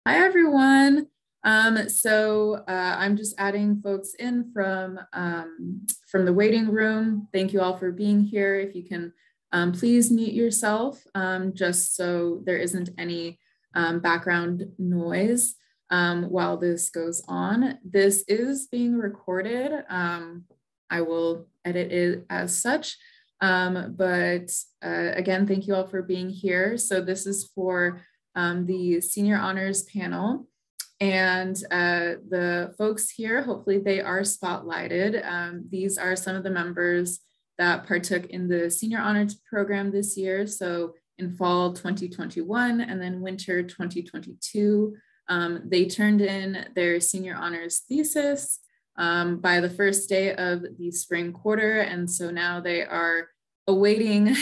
Hi, everyone. I'm just adding folks in from the waiting room. Thank you all for being here. If you can please mute yourself just so there isn't any background noise while this goes on. This is being recorded. I will edit it as such. Again, thank you all for being here. So this is for the Senior Honors Panel. And the folks here, hopefully they are spotlighted. These are some of the members that partook in the Senior Honors Program this year. So in fall 2021 and then winter 2022, they turned in their Senior Honors Thesis by the first day of the spring quarter. And so now they are awaiting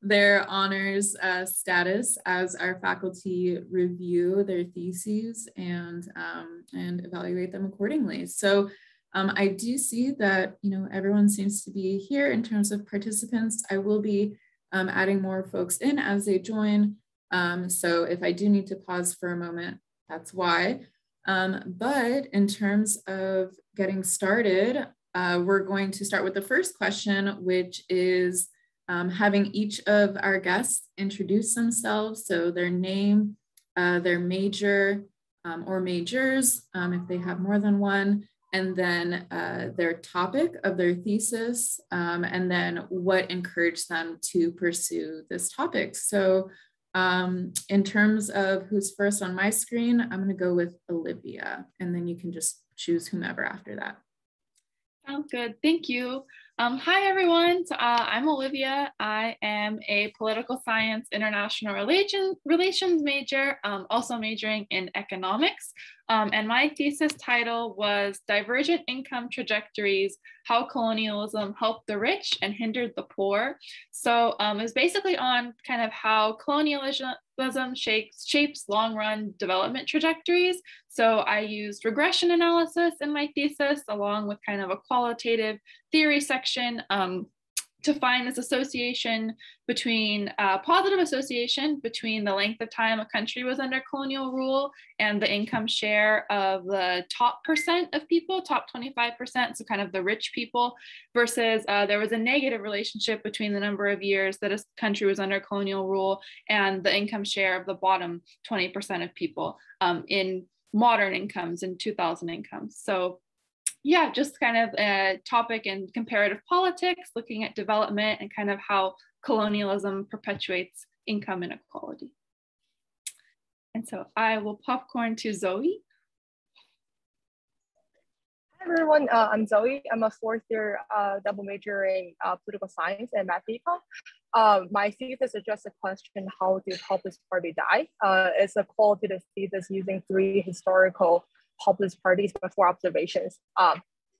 their honors status as our faculty review their theses and evaluate them accordingly. So I do see that everyone seems to be here in terms of participants. I will be adding more folks in as they join. So if I do need to pause for a moment, that's why. But in terms of getting started, we're going to start with the first question, which is having each of our guests introduce themselves. So their name, their major or majors, if they have more than one, and then their topic of their thesis, and then what encouraged them to pursue this topic. So in terms of who's first on my screen, I'm going to go with Olivia, and then you can just choose whomever after that. Sounds good. Thank you. Hi, everyone. So, I'm Olivia. I am a political science international relations major, also majoring in economics. And my thesis title was Divergent Income Trajectories, How Colonialism Helped the Rich and Hindered the Poor. So it was basically on kind of how colonialism shapes long-run development trajectories. So I used regression analysis in my thesis, along with kind of a qualitative theory section to find this association between positive association between the length of time a country was under colonial rule and the income share of the top percent of people, top 25%, so kind of the rich people, versus there was a negative relationship between the number of years that a country was under colonial rule and the income share of the bottom 20% of people in modern incomes and 2000 incomes. So yeah, just kind of a topic in comparative politics, looking at development and kind of how colonialism perpetuates income inequality. And so I will popcorn to Zoe. Hi everyone, I'm Zoe. I'm a fourth year double major in political science and math econ. My thesis addressed the question, how did populist party die? It's a qualitative thesis using 3 historical populist parties with 4 observations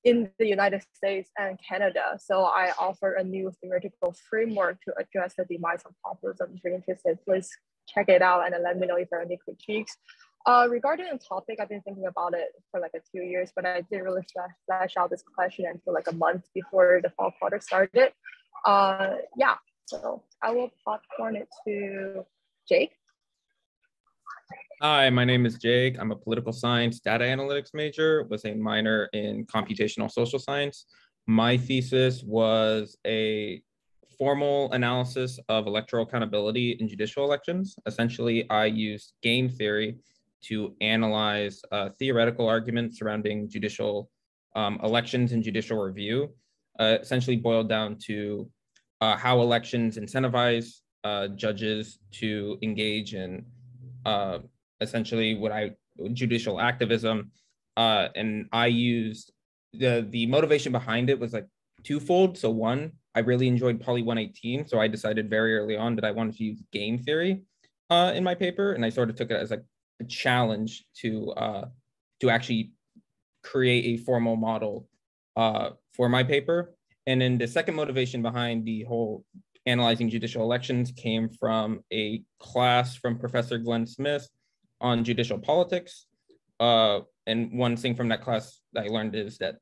in the United States and Canada. So I offer a new theoretical framework to address the demise of populism. If you're interested, please check it out and let me know if there are any critiques. Regarding the topic, I've been thinking about it for like 2 years, but I didn't really flesh out this question until like a month before the fall quarter started. Yeah, so I will popcorn it to Jake. Hi, my name is Jake. I'm a political science data analytics major with a minor in computational social science. My thesis was a formal analysis of electoral accountability in judicial elections. Essentially, I used game theory to analyze theoretical arguments surrounding judicial elections and judicial review. Essentially boiled down to how elections incentivize judges to engage in essentially judicial activism, and I used the motivation behind it was like twofold. So one, I really enjoyed Poly 118, so I decided very early on that I wanted to use game theory in my paper, and I sort of took it as like a challenge to actually create a formal model for my paper. And then the second motivation behind the whole analyzing judicial elections came from a class from Professor Glenn Smith on judicial politics. And one thing from that class that I learned is that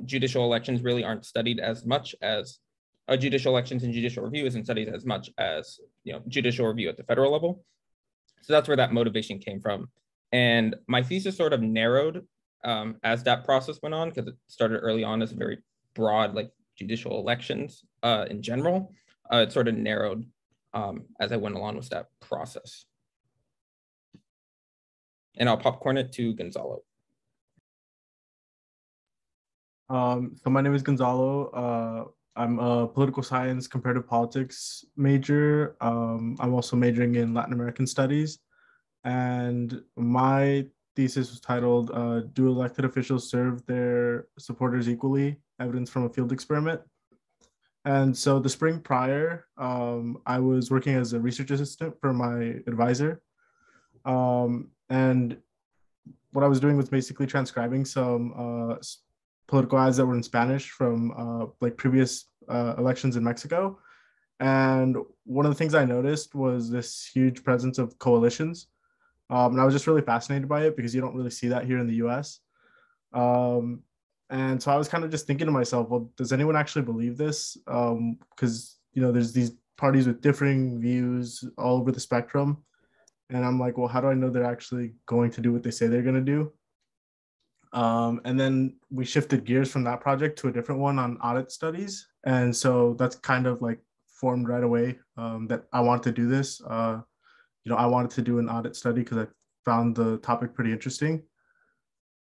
judicial elections really aren't studied as much as judicial elections and judicial review isn't studied as much as judicial review at the federal level. So that's where that motivation came from. And my thesis sort of narrowed as that process went on, because it started early on as a very broad, like judicial elections in general. It sort of narrowed as I went along with that process. And I'll popcorn it to Gonzalo. So my name is Gonzalo. I'm a political science, comparative politics major. I'm also majoring in Latin American studies. And my thesis was titled, Do Elected Officials Serve Their Supporters Equally? Evidence from a Field Experiment. And so the spring prior, I was working as a research assistant for my advisor. And what I was doing was basically transcribing some political ads that were in Spanish from like previous elections in Mexico. And one of the things I noticed was this huge presence of coalitions. And I was just really fascinated by it because you don't really see that here in the US. And so I was kind of just thinking to myself, well, does anyone actually believe this? Because, there's these parties with differing views all over the spectrum. And I'm like, well, how do I know they're actually going to do what they say they're going to do? And then we shifted gears from that project to a different one on audit studies. And so that's kind of like formed right away that I wanted to do this. I wanted to do an audit study because I found the topic pretty interesting.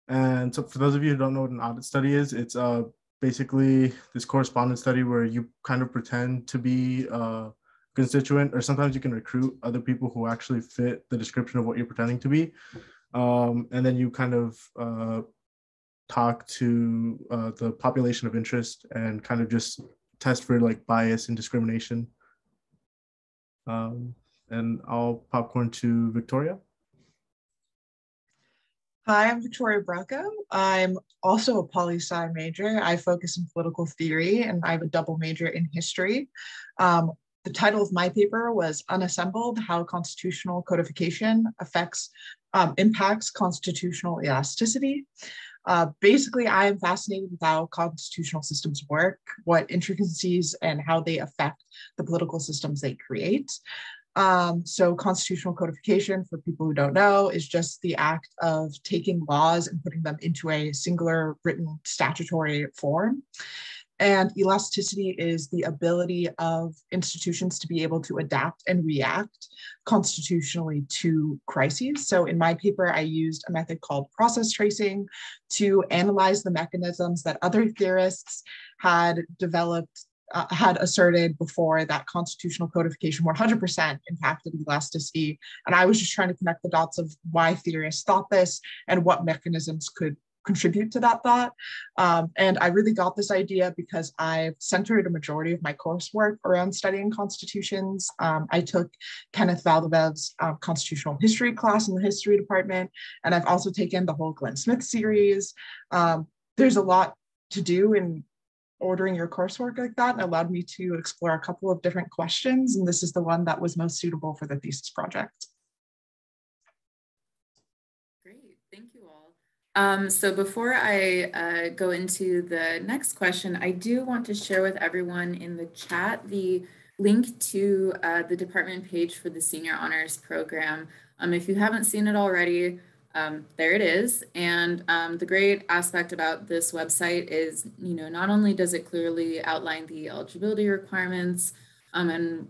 And so for those of you who don't know what an audit study is, it's basically this correspondence study where you kind of pretend to be a constituent, or sometimes you can recruit other people who actually fit the description of what you're pretending to be. And then you kind of talk to the population of interest and kind of just test for like bias and discrimination. And I'll popcorn to Victoria. Hi, I'm Victoria Bracco. I'm also a poli-sci major. I focus in political theory and I have a double major in history. The title of my paper was Unassembled: How Constitutional Codification Impacts Constitutional Elasticity. Basically, I am fascinated with how constitutional systems work, what intricacies and how they affect the political systems they create. So constitutional codification, for people who don't know, is just the act of taking laws and putting them into a singular written statutory form. And elasticity is the ability of institutions to be able to adapt and react constitutionally to crises. So in my paper, I used a method called process tracing to analyze the mechanisms that other theorists had developed had asserted before that constitutional codification 100% impacted elasticity. And I was just trying to connect the dots of why theorists thought this and what mechanisms could contribute to that thought. And I really got this idea because I've centered a majority of my coursework around studying constitutions. I took Kenneth Valdevev's constitutional history class in the history department, and I've also taken the whole Glenn Smith series. There's a lot to do in ordering your coursework like that, and allowed me to explore a couple of different questions. And this is the one that was most suitable for the thesis project. Great, thank you all. So before I go into the next question, I do want to share with everyone in the chat the link to the department page for the Senior Honors Program. If you haven't seen it already, there it is. And the great aspect about this website is, not only does it clearly outline the eligibility requirements and,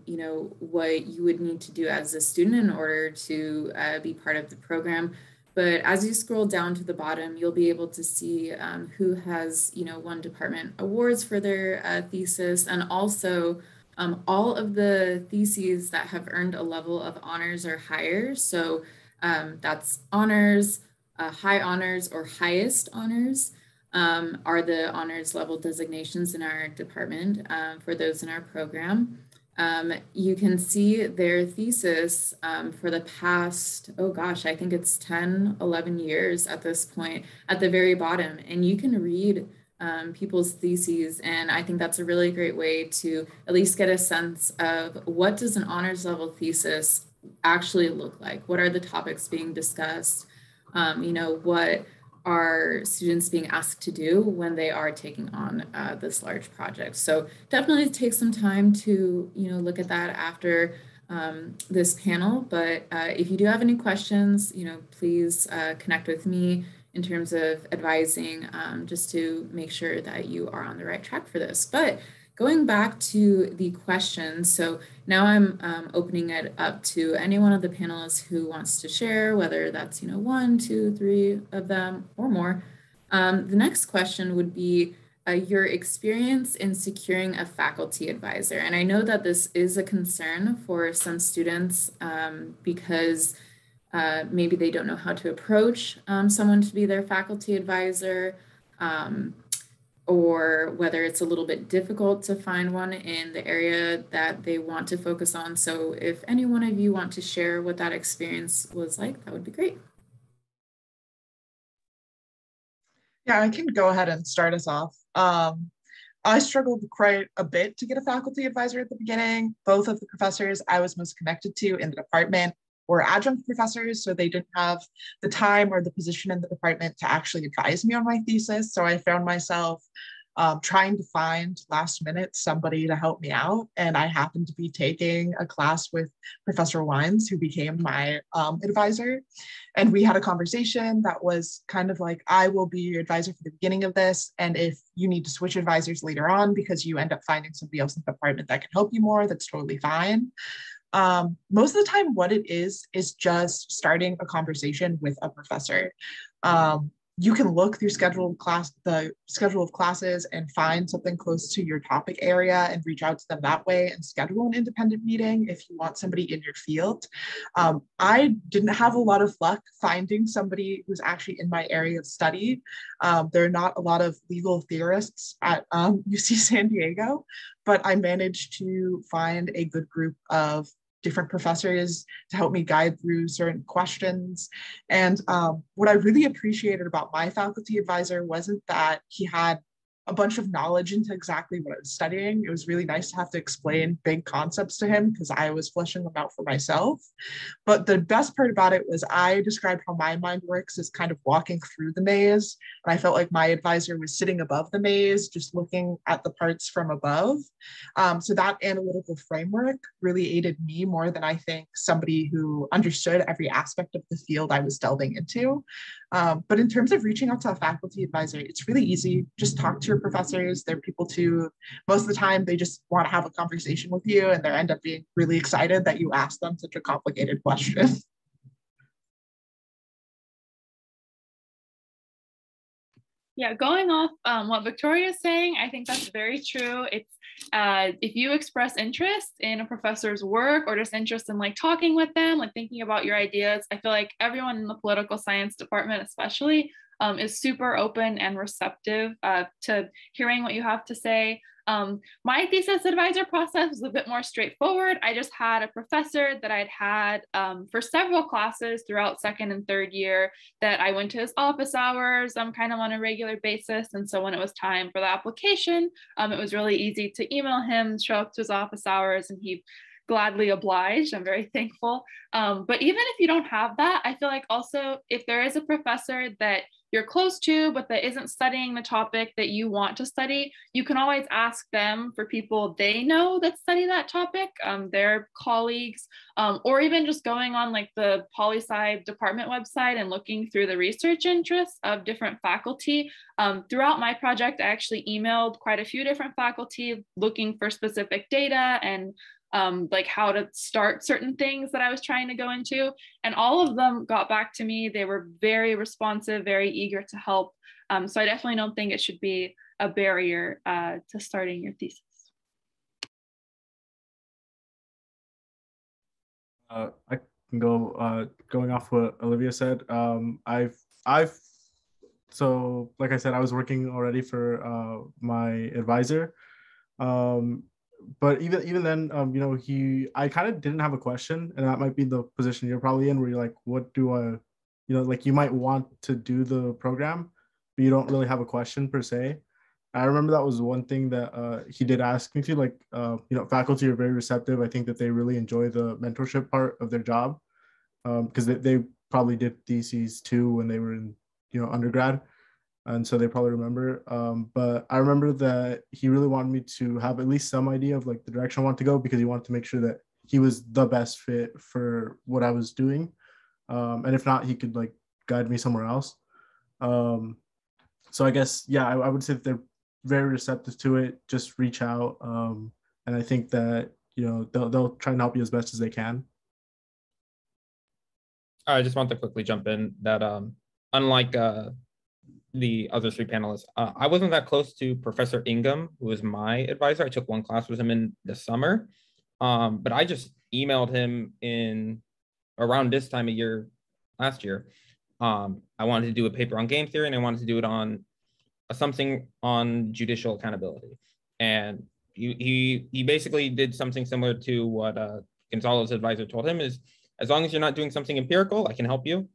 what you would need to do as a student in order to be part of the program, but as you scroll down to the bottom, you'll be able to see who has, won department awards for their thesis, and also all of the theses that have earned a level of honors or higher. So that's honors, high honors, or highest honors are the honors level designations in our department for those in our program. You can see their thesis for the past, I think it's 10, 11 years at this point at the very bottom. And you can read people's theses. And I think that's a really great way to at least get a sense of what does an honors level thesis actually look like? What are the topics being discussed? What are students being asked to do when they are taking on this large project? So definitely take some time to, look at that after this panel. But if you do have any questions, please connect with me in terms of advising, just to make sure that you are on the right track for this. But going back to the questions, so now I'm opening it up to any one of the panelists who wants to share, whether that's 1, 2, 3 of them or more. The next question would be your experience in securing a faculty advisor. And I know that this is a concern for some students because maybe they don't know how to approach someone to be their faculty advisor, or whether it's a little bit difficult to find one in the area that they want to focus on. So if any one of you want to share what that experience was like, that would be great. Yeah, I can go ahead and start us off. I struggled quite a bit to get a faculty advisor at the beginning. Both of the professors I was most connected to in the department were adjunct professors, so they didn't have the time or the position in the department to actually advise me on my thesis. So I found myself trying to find last minute somebody to help me out. And I happened to be taking a class with Professor Wines, who became my advisor. And we had a conversation that was kind of like, I will be your advisor for the beginning of this. And if you need to switch advisors later on because you end up finding somebody else in the department that can help you more, that's totally fine. Most of the time, what it is just starting a conversation with a professor. You can look through the schedule of classes and find something close to your topic area and reach out to them that way and schedule an independent meeting if you want somebody in your field. I didn't have a lot of luck finding somebody who's actually in my area of study. There are not a lot of legal theorists at UC San Diego, but I managed to find a good group of different professors to help me guide through certain questions. And what I really appreciated about my faculty advisor wasn't that he had a bunch of knowledge into exactly what I was studying. It was really nice to have to explain big concepts to him because I was fleshing them out for myself. But the best part about it was I described how my mind works as kind of walking through the maze. And I felt like my advisor was sitting above the maze, just looking at the parts from above. So that analytical framework really aided me more than I think somebody who understood every aspect of the field I was delving into. But in terms of reaching out to a faculty advisor, it's really easy. Just talk to your professors. They're people too. Most of the time, they just want to have a conversation with you and they end up being really excited that you asked them such a complicated question. Yeah, going off what Victoria is saying, I think that's very true. It's if you express interest in a professor's work or just interest in like talking with them, like thinking about your ideas, I feel like everyone in the political science department especially is super open and receptive to hearing what you have to say. My thesis advisor process was a bit more straightforward. I just had a professor that I'd had for several classes throughout second and third year that I went to his office hours kind of on a regular basis. And so when it was time for the application, it was really easy to email him, show up to his office hours, and he gladly obliged. I'm very thankful. But even if you don't have that, I feel like also if there is a professor that you're close to, but that isn't studying the topic that you want to study, you can always ask them for people they know that study that topic, their colleagues, or even just going on like the poli-sci department website and looking through the research interests of different faculty. Throughout my project, I actually emailed quite a few different faculty looking for specific data and like how to start certain things that I was trying to go into. And all of them got back to me. They were very responsive, very eager to help. So I definitely don't think it should be a barrier to starting your thesis. I can go going off what Olivia said. So like I said, I was working already for my advisor. But even then, I kind of didn't have a question, and that might be the position you're probably in, where you're like, what do I, like you might want to do the program, but you don't really have a question per se. I remember that was one thing that he did ask me to, like, faculty are very receptive. I think that they really enjoy the mentorship part of their job, because they probably did theses too when they were in, undergrad. And so they probably remember. But I remember that he really wanted me to have at least some idea of like the direction I want to go, because he wanted to make sure that he was the best fit for what I was doing. And if not, he could like guide me somewhere else. So I guess, yeah, I would say that they're very receptive to it. Just reach out. And I think that, you know, they'll try and help you as best as they can. I just want to quickly jump in that unlike the other three panelists, I wasn't that close to Professor Ingham, who was my advisor. I took one class with him in the summer, but I just emailed him in around this time of year last year. I wanted to do a paper on game theory, and I wanted to do it on something on judicial accountability. And he basically did something similar to what Gonzalo's advisor told him, is as long as you're not doing something empirical, I can help you.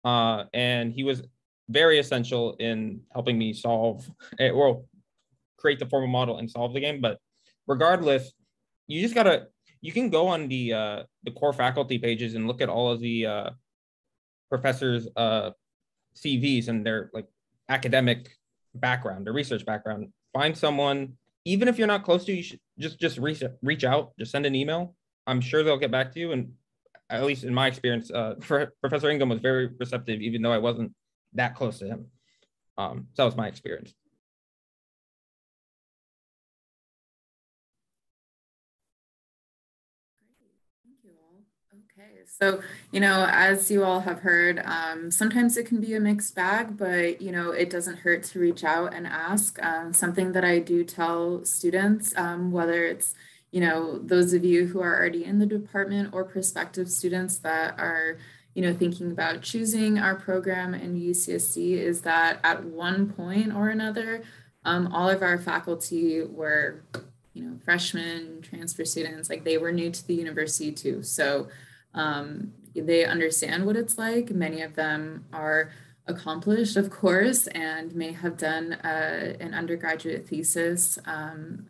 And he was very essential in helping me solve or create the formal model and solve the game. But regardless, you just you can go on the core faculty pages and look at all of the professors' CVs and their like academic background, their research background. Find someone, even if you're not close to, you should just reach out, just send an email. I'm sure they'll get back to you. And at least in my experience, Professor Ingham was very receptive, even though I wasn't that close to him. So that was my experience. Thank you all. Okay, so, you know, as you all have heard, sometimes it can be a mixed bag, but, you know, it doesn't hurt to reach out and ask. Something that I do tell students, whether it's, you know, those of you who are already in the department or prospective students that are, you know, thinking about choosing our program in UCSC, is that at one point or another, all of our faculty were, you know, freshmen, transfer students, like they were new to the university too. So they understand what it's like. Many of them are accomplished, of course, and may have done an undergraduate thesis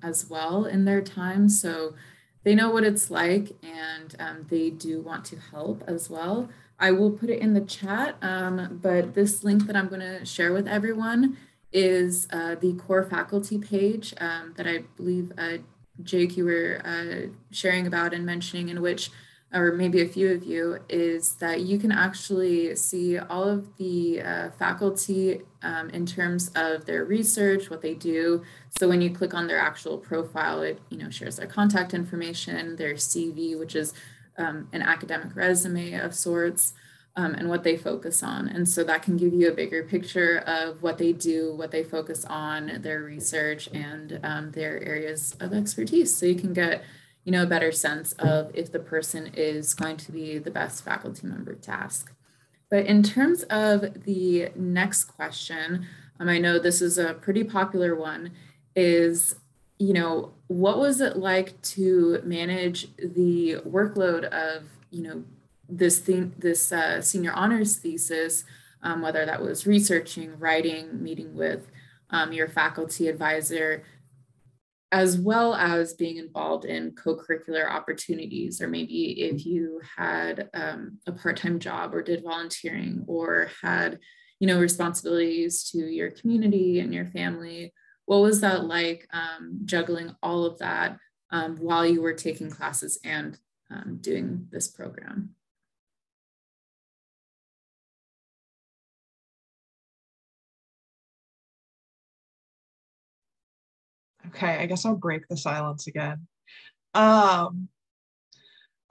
as well in their time. So they know what it's like, and they do want to help as well. I will put it in the chat, but this link that I'm going to share with everyone is the core faculty page that I believe, Jake, you were sharing about and mentioning, in which, or maybe a few of you, is that you can actually see all of the faculty in terms of their research, what they do. So when you click on their actual profile, it, you know, shares their contact information, their CV, which is an academic resume of sorts, and what they focus on. And so that can give you a bigger picture of what they do, what they focus on, their research, and their areas of expertise. So you can get, you know, a better sense of if the person is going to be the best faculty member to ask. But in terms of the next question, I know this is a pretty popular one, is, you know, what was it like to manage the workload of, you know, this senior honors thesis, whether that was researching, writing, meeting with your faculty advisor, as well as being involved in co-curricular opportunities, or maybe if you had a part-time job or did volunteering or had, you know, responsibilities to your community and your family. What was that like, juggling all of that while you were taking classes and doing this program? Okay, I guess I'll break the silence again. I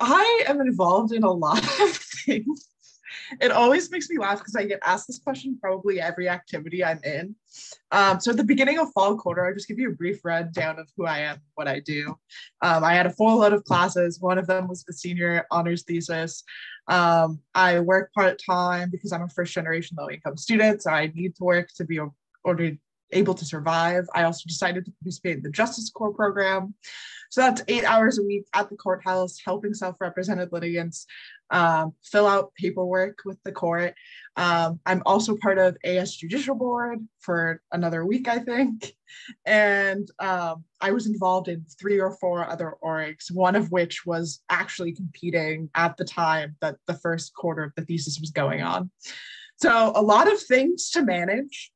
am involved in a lot of things. It always makes me laugh because I get asked this question probably every activity I'm in. So at the beginning of fall quarter, I'll just give you a brief rundown of who I am, what I do. I had a full load of classes. One of them was the senior honors thesis. I work part-time because I'm a first-generation low-income student, so I need to work to be able to survive. I also decided to participate in the Justice Corps program. So that's 8 hours a week at the courthouse, helping self-represented litigants fill out paperwork with the court. I'm also part of AS Judicial Board for another week, I think. And I was involved in 3 or 4 other orgs, one of which was actually competing at the time that the first quarter of the thesis was going on. So a lot of things to manage.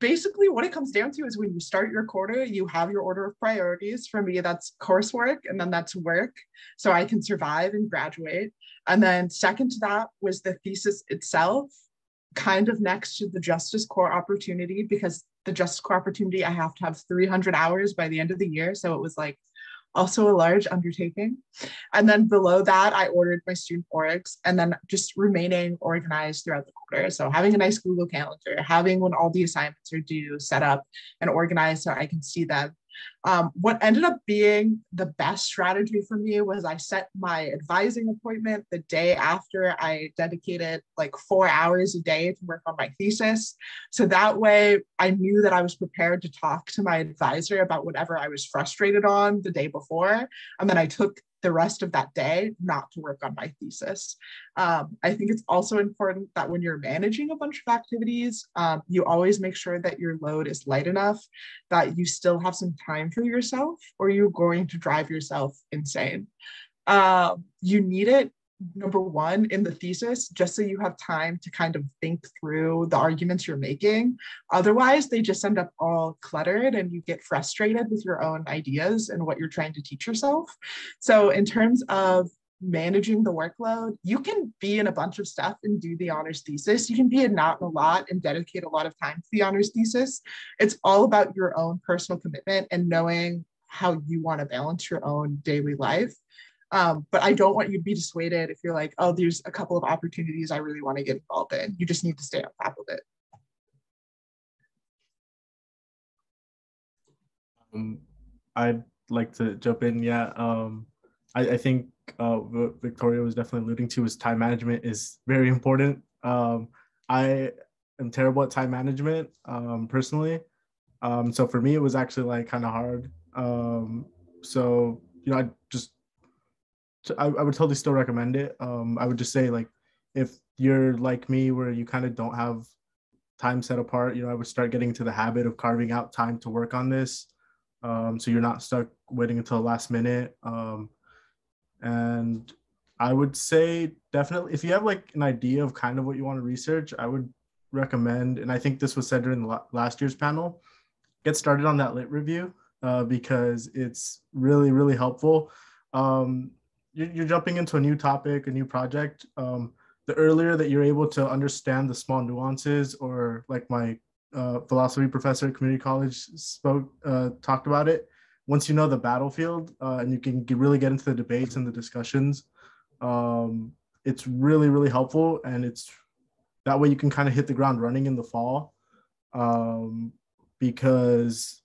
basically what it comes down to is when you start your quarter, you have your order of priorities. For me, that's coursework, and then that's work, so I can survive and graduate. And then second to that was the thesis itself, kind of next to the Justice Corps opportunity, because the Justice Corps opportunity, I have to have 300 hours by the end of the year. So it was like also a large undertaking. And then below that, I ordered my student orgs, and then just remaining organized throughout the quarter. So having a nice Google Calendar, having when all the assignments are due set up and organized so I can see them. What ended up being the best strategy for me was I set my advising appointment the day after I dedicated like 4 hours a day to work on my thesis. So that way I knew that I was prepared to talk to my advisor about whatever I was frustrated on the day before. And then I took the rest of that day not to work on my thesis. I think it's also important that when you're managing a bunch of activities, you always make sure that your load is light enough that you still have some time for yourself, or you're going to drive yourself insane. You need it, number one, in the thesis, just so you have time to kind of think through the arguments you're making. Otherwise, they just end up all cluttered and you get frustrated with your own ideas and what you're trying to teach yourself. So in terms of managing the workload, you can be in a bunch of stuff and do the honors thesis. You can be in not in a lot and dedicate a lot of time to the honors thesis. It's all about your own personal commitment and knowing how you want to balance your own daily life. But I don't want you to be dissuaded if you're like, oh, there's a couple of opportunities I really want to get involved in. You just need to stay on top of it. I'd like to jump in. Yeah. I think what Victoria was definitely alluding to is time management is very important. I am terrible at time management personally. So for me, it was actually like kind of hard. So, you know, I would totally still recommend it. I would just say, like, if you're like me where you kind of don't have time set apart, you know, I would start getting into the habit of carving out time to work on this. So you're not stuck waiting until the last minute. And I would say definitely, if you have like an idea of kind of what you want to research, I would recommend, and I think this was said during the last year's panel, get started on that lit review because it's really, really helpful. You're jumping into a new topic, a new project. The earlier that you're able to understand the small nuances, or like my philosophy professor at community college talked about it. Once you know the battlefield and you can really get into the debates and the discussions, it's really, really helpful. And it's that way you can kind of hit the ground running in the fall, because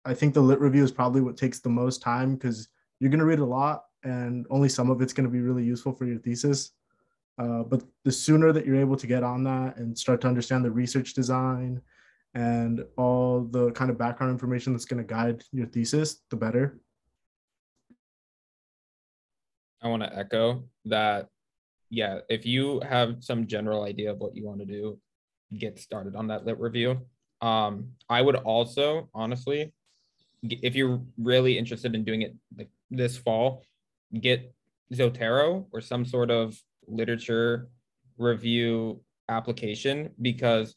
I think the lit review is probably what takes the most time, because you're going to read a lot and only some of it's going to be really useful for your thesis. But the sooner that you're able to get on that and start to understand the research design and all the kind of background information that's going to guide your thesis, the better. I want to echo that. Yeah, if you have some general idea of what you want to do, get started on that lit review. I would also, honestly, if you're really interested in doing it like this fall, get Zotero or some sort of literature review application, because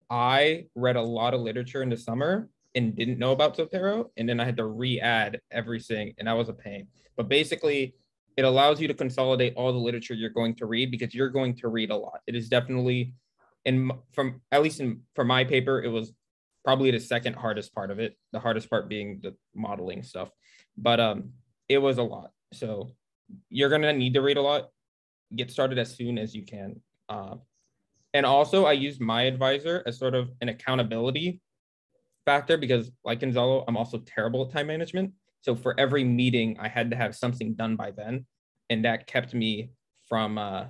I read a lot of literature in the summer and didn't know about Zotero, and then I had to re-add everything, and that was a pain. But basically, it allows you to consolidate all the literature you're going to read, because you're going to read a lot. It is definitely, for my paper, it was probably the second hardest part of it, the hardest part being the modeling stuff. But it was a lot. So you're going to need to read a lot. Get started as soon as you can. And also, I used my advisor as sort of an accountability factor, because like Gonzalo, I'm also terrible at time management. So for every meeting, I had to have something done by then. And that kept me from, I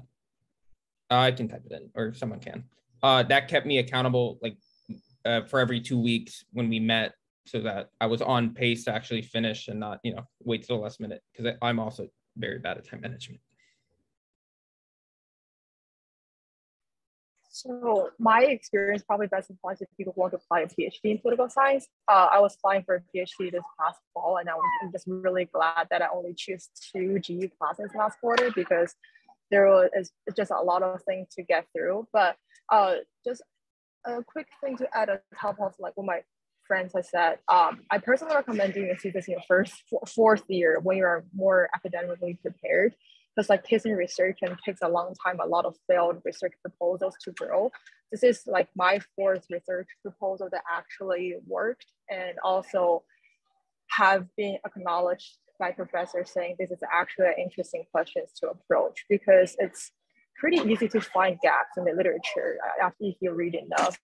can type it in, or someone can. That kept me accountable, like for every 2 weeks when we met, so that I was on pace to actually finish and not, wait till the last minute, because I'm also very bad at time management. So my experience probably best applies to people who want to apply a PhD in political science. I was applying for a PhD this past fall, and I'm just really glad that I only choose 2 GU classes last quarter, because there is just a lot of things to get through. But just a quick thing to add on top of like what my friends have said. I personally recommend doing a thesis in your fourth year when you are more academically prepared, because like thesis research and takes a long time, a lot of failed research proposals to grow. This is like my fourth research proposal that actually worked and also have been acknowledged by professors saying this is actually interesting questions to approach, because it's pretty easy to find gaps in the literature after if you read enough.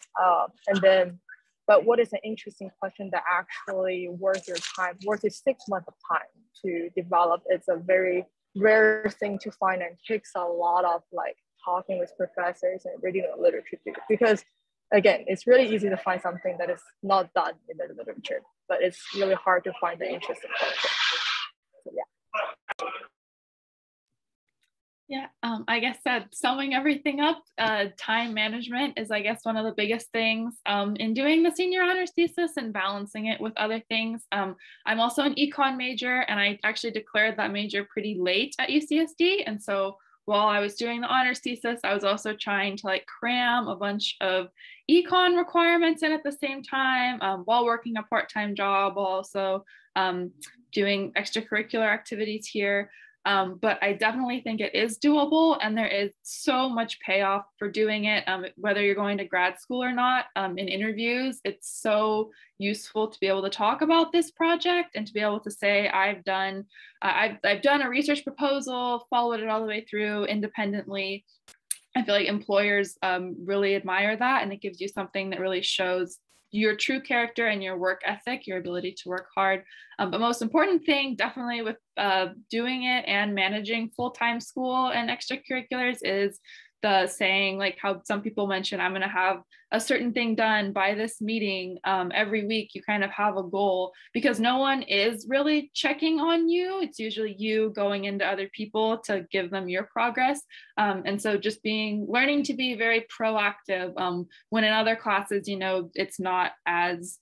But what is an interesting question that actually worth your time, worth your 6 months of time to develop? It's a very rare thing to find and takes a lot of like talking with professors and reading the literature too. Because again, it's really easy to find something that is not done in the literature, but it's really hard to find the interesting question. So, yeah. Yeah, I guess that summing everything up, time management is, I guess, one of the biggest things in doing the senior honors thesis and balancing it with other things. I'm also an econ major, and I actually declared that major pretty late at UCSD. And so while I was doing the honors thesis, I was also trying to like cram a bunch of econ requirements in at the same time while working a part-time job, while also doing extracurricular activities here. But I definitely think it is doable, and there is so much payoff for doing it, whether you're going to grad school or not. In interviews, it's so useful to be able to talk about this project and to be able to say, I've done a research proposal, followed it all the way through independently. I feel like employers really admire that, and it gives you something that really shows your true character and your work ethic, your ability to work hard. But most important thing, definitely with doing it and managing full-time school and extracurriculars, is the saying, like how some people mention, I'm going to have a certain thing done by this meeting every week. You kind of have a goal, because no one is really checking on you. It's usually you going into other people to give them your progress. And so just learning to be very proactive when in other classes, it's not as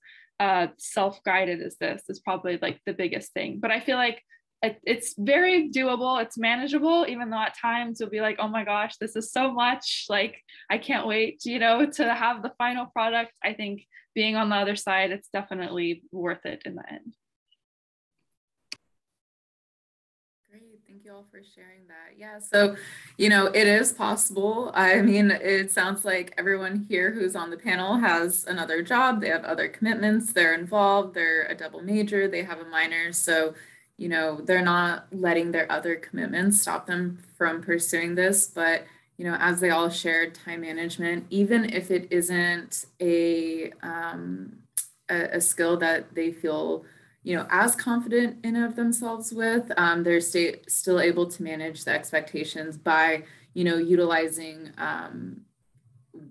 self-guided as this is probably like the biggest thing. But I feel like it's very doable, it's manageable, even though at times you'll be like, oh my gosh, this is so much, like I can't wait to have the final product. I think being on the other side, it's definitely worth it in the end. Great, thank you all for sharing that. Yeah, so it is possible. I mean, it sounds like everyone here who's on the panel has another job, they have other commitments, they're involved, they're a double major, they have a minor, so they're not letting their other commitments stop them from pursuing this. But, as they all shared, time management, even if it isn't a skill that they feel, as confident in of themselves with, they're still able to manage the expectations by, utilizing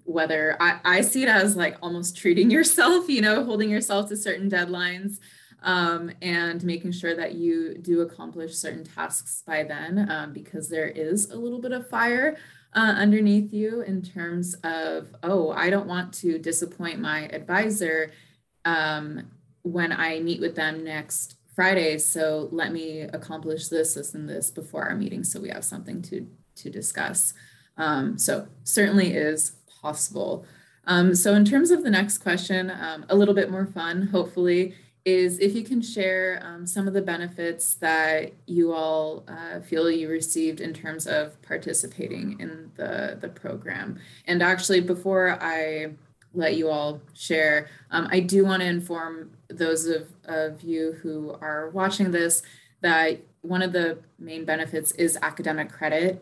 whether I see it as like almost treating yourself, holding yourself to certain deadlines. And making sure that you do accomplish certain tasks by then, because there is a little bit of fire underneath you in terms of, oh, I don't want to disappoint my advisor when I meet with them next Friday. So let me accomplish this, and this before our meeting, so we have something to discuss. So certainly is possible. So in terms of the next question, a little bit more fun, hopefully, is if you can share some of the benefits that you all feel you received in terms of participating in the program. And actually, before I let you all share, I do want to inform those of you who are watching this that one of the main benefits is academic credit.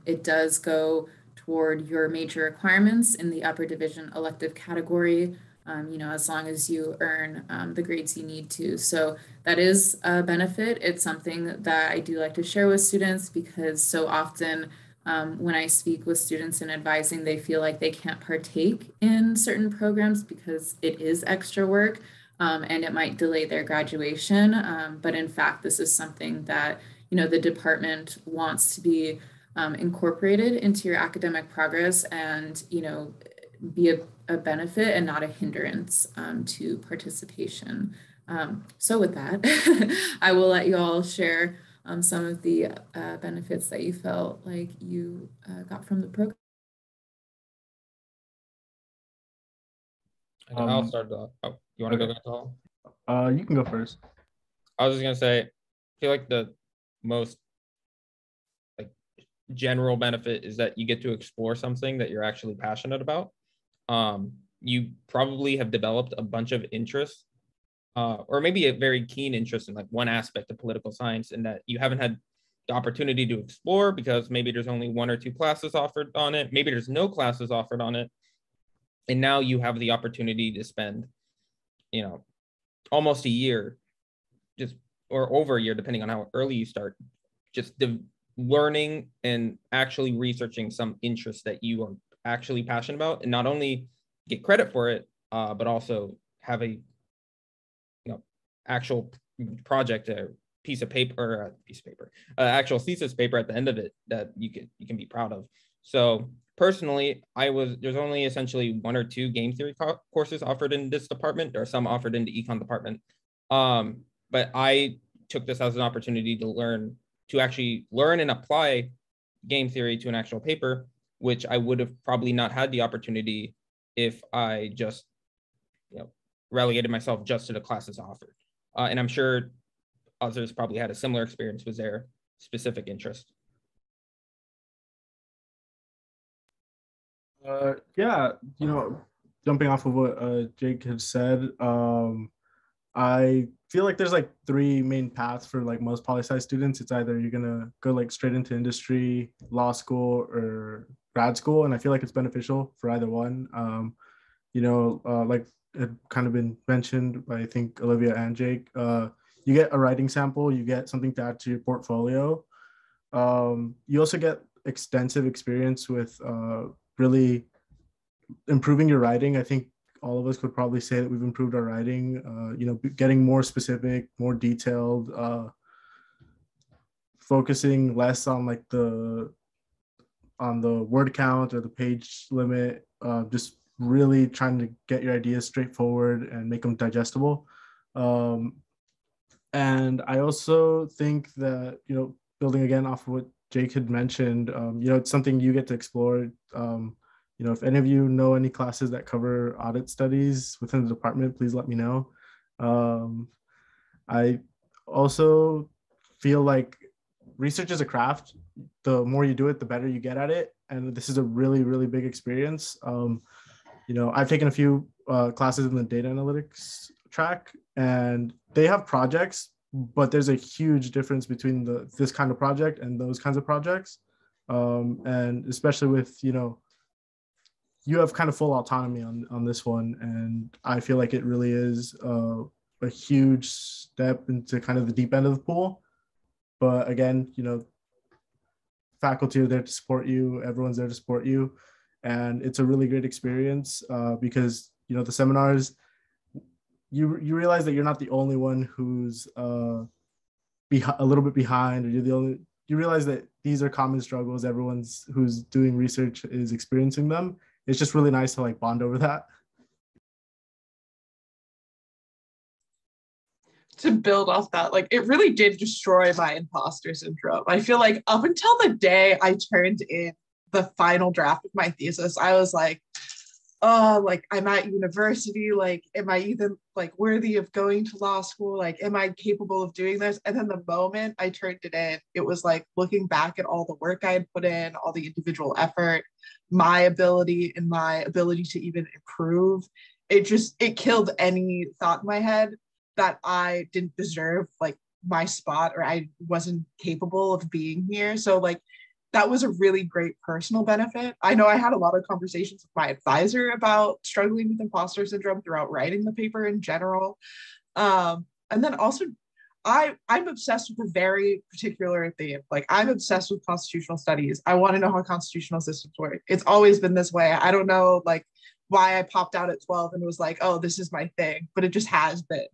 It does go toward your major requirements in the upper division elective category. As long as you earn the grades you need to. So that is a benefit. It's something that I do like to share with students, because so often when I speak with students in advising, they feel like they can't partake in certain programs because it is extra work and it might delay their graduation. But in fact, this is something that, the department wants to be incorporated into your academic progress and, be a benefit and not a hindrance to participation. So with that, I will let you all share some of the benefits that you felt like you got from the program. I'll start off. Oh, you want to okay. go, Hall? You can go first. I was just gonna say, I feel like the most like general benefit is that you get to explore something that you're actually passionate about. You probably have developed a bunch of interests, or maybe a very keen interest in like one aspect of political science, and that you haven't had the opportunity to explore because maybe there's only 1 or 2 classes offered on it, maybe there's no classes offered on it, and now you have the opportunity to spend, almost a year, just or over a year, depending on how early you start, just learning and actually researching some interests that you are actually passionate about, and not only get credit for it, but also have a actual project, a piece of paper, actual thesis paper at the end of it that you can be proud of. So personally, there's only essentially 1 or 2 game theory courses offered in this department. There are some offered in the econ department. But I took this as an opportunity to actually learn and apply game theory to an actual paper, which I would have probably not had the opportunity if I just, relegated myself just to the classes offered. And I'm sure others probably had a similar experience with their specific interest. Yeah, jumping off of what Jake had said, I feel like there's like 3 main paths for like most poli-sci students. It's either you're gonna go like straight into industry, law school, or grad school, and I feel like it's beneficial for either one. Like it kind of been mentioned by I think Olivia and Jake. You get a writing sample, you get something to add to your portfolio. You also get extensive experience with really improving your writing. I think all of us could probably say that we've improved our writing, getting more specific, more detailed, focusing less on like the word count or the page limit, just really trying to get your ideas straightforward and make them digestible. And I also think that, building again off of what Jake had mentioned, it's something you get to explore. If any of you know any classes that cover audit studies within the department, please let me know. I also feel like research is a craft. The more you do it, the better you get at it. And this is a really, really big experience. I've taken a few classes in the data analytics track, and they have projects, but there's a huge difference between this kind of project and those kinds of projects. And especially with, you have kind of full autonomy on this one. And I feel like it really is a huge step into kind of the deep end of the pool. But again, faculty are there to support you. Everyone's there to support you. And it's a really great experience because, the seminars, you realize that you're not the only one who's a little bit behind, or you realize that these are common struggles. Everyone's who's doing research is experiencing them. It's just really nice to like bond over that. To build off that, like it really did destroy my imposter syndrome. I feel like up until the day I turned in the final draft of my thesis, I was like, oh, like I'm at university, like am I even like worthy of going to law school? Like, am I capable of doing this? And then the moment I turned it in, it was like looking back at all the work I had put in, all the individual effort, my ability to even improve. It killed any thought in my head that I didn't deserve like my spot, or I wasn't capable of being here. So like that was a really great personal benefit. I know I had a lot of conversations with my advisor about struggling with imposter syndrome throughout writing the paper in general. And then also I'm obsessed with a very particular theme. Like I'm obsessed with constitutional studies. I want to know how constitutional systems work. It's always been this way. I don't know like why I popped out at 12 and was like, oh, this is my thing, but it just has been.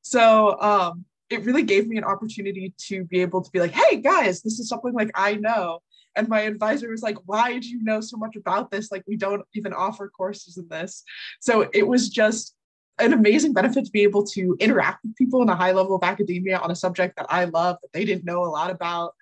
So it really gave me an opportunity to be able to be like, hey guys, this is something like I know. And my advisor was like, why do you know so much about this? Like we don't even offer courses in this. So it was just an amazing benefit to be able to interact with people in a high level of academia on a subject that I love, that they didn't know a lot about.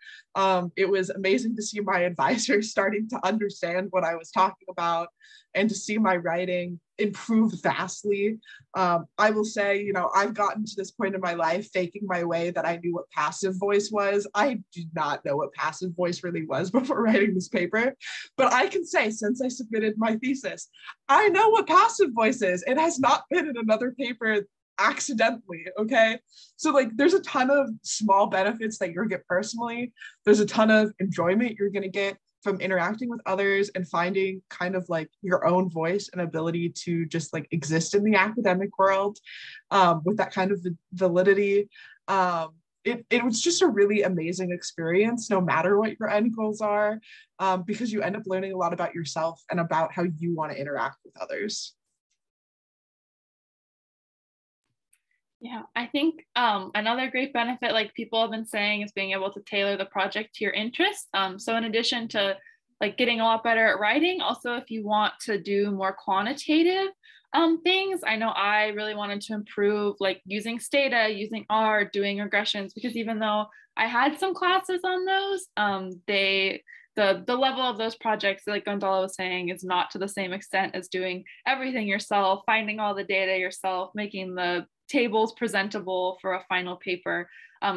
It was amazing to see my advisor starting to understand what I was talking about and to see my writing improved vastly. I will say, you know, I've gotten to this point in my life faking my way that I knew what passive voice was. I did not know what passive voice really was before writing this paper, but I can say since I submitted my thesis, I know what passive voice is. It has not been in another paper accidentally, okay? So like there's a ton of small benefits that you're gonna get personally. There's a ton of enjoyment you're gonna get from interacting with others and finding kind of like your own voice and ability to just like exist in the academic world with that kind of validity. It was just a really amazing experience, no matter what your end goals are, because you end up learning a lot about yourself and about how you want to interact with others. Yeah, I think another great benefit, like people have been saying, is being able to tailor the project to your interests. So in addition to like getting a lot better at writing, also if you want to do more quantitative things, I know I really wanted to improve like using Stata, using R, doing regressions, because even though I had some classes on those, the level of those projects, like Gonzalo was saying, is not to the same extent as doing everything yourself, finding all the data yourself, making the tables presentable for a final paper.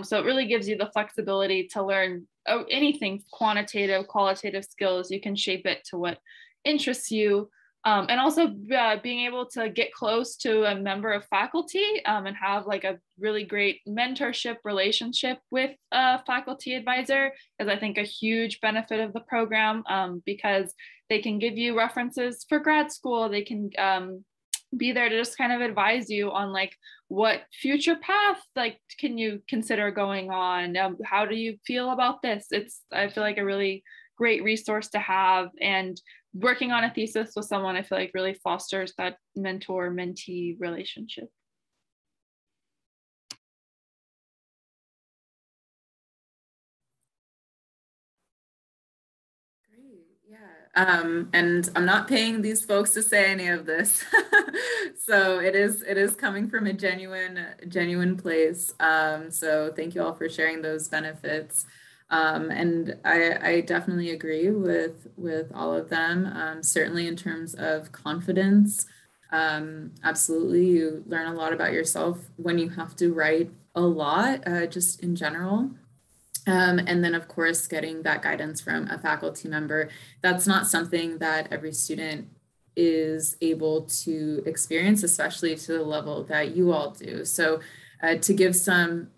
So it really gives you the flexibility to learn anything quantitative, qualitative skills. You can shape it to what interests you. And also being able to get close to a member of faculty and have like a really great mentorship relationship with a faculty advisor is, I think, a huge benefit of the program, because they can give you references for grad school. They can be there to just kind of advise you on like what future path like can you consider going on, how do you feel about this. It's, I feel like, a really great resource to have, and working on a thesis with someone, I feel like, really fosters that mentor-mentee relationship. And I'm not paying these folks to say any of this. So it is coming from a genuine place. So thank you all for sharing those benefits. And I definitely agree with all of them. Certainly in terms of confidence, absolutely, you learn a lot about yourself when you have to write a lot, just in general. And then, of course, getting that guidance from a faculty member. That's not something that every student is able to experience, especially to the level that you all do. So to give some